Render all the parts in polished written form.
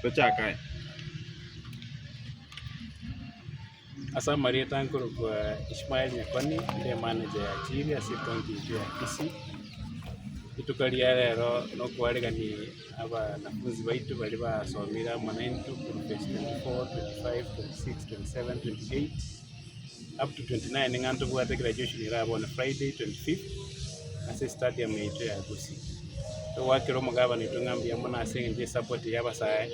Tuchakae. Asa Marieta Nkuru kwa Ishmael Nyakoni ndiye manager ya Chiri ase county ya Kisii. Itukaria rero no kwarigani abanafunzi baitu bali basomera Mwanantu from phase 24, 25, 26, 27, 28 up to 29 nganto bwate graduation irabo on Friday 25th ase stadium yetu ya Gusii. So wakiro mugabana itungambia muna ase nje support yabasaye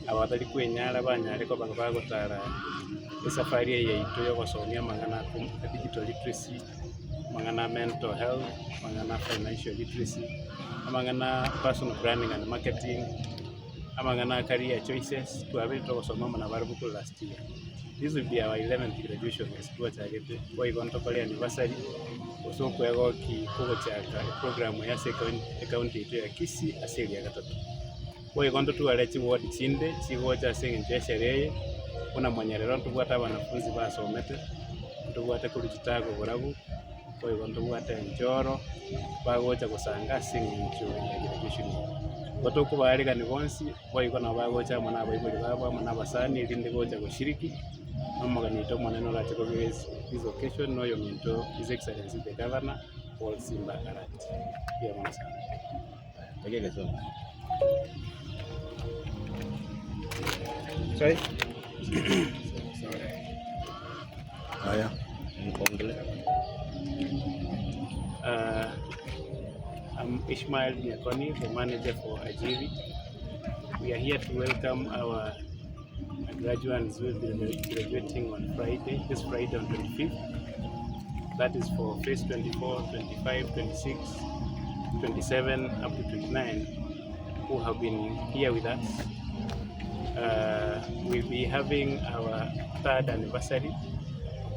abatali kwenyara banyare ko bagotara safari yaitu yo gusomia mangana digital literacy, mangana mental health, mangana financial literacy, mangana personal branding and marketing, mangana career choices. Tuabe to gusoma mana barabuku last year. This will be our 11th graduation as tuachagete kwa igonto pale anniversary uso kwego ki kugo chaka program ya account yetu ya Kisii asili ya gatatu kwa igonto tualechi ward chinde chigocha senge sherehe kuna mwanyerero tubwata abanafunzi basomete tubwata kuri kitago burabu kwa igonto bwata njoro bagocha gusanga singincho ya graduation goto kubarega ni bonsi kwa igona bagocha mwana abayibuli babo mwana basani irinde gocha gushiriki Amaganito maneno la chako this occasion no yominto His Excellency the Governor Paul Simba Arati. Pia mwana sana. Tegele so. Sorry. Sorry. Haya, mkongele. I'm Ishmael Nyakoni, the manager for Ajiri. We are here to welcome our graduates will be graduating on Friday, this Friday on 25th. That is for phase 24, 25, 26, 27 up to 29 who have been here with us. We'll be having our third anniversary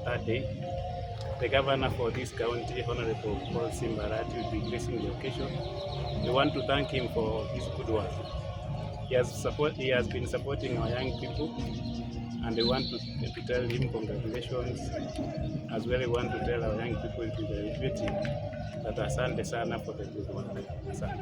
that day. The governor for this county, Honorable Paul Simba Arati, will be gracing the occasion. We want to thank him for his good work. He has been supporting our young people, and we want to tell him congratulations. As well, we want to tell our young people to the graduating that asante sana for the good work. Asante.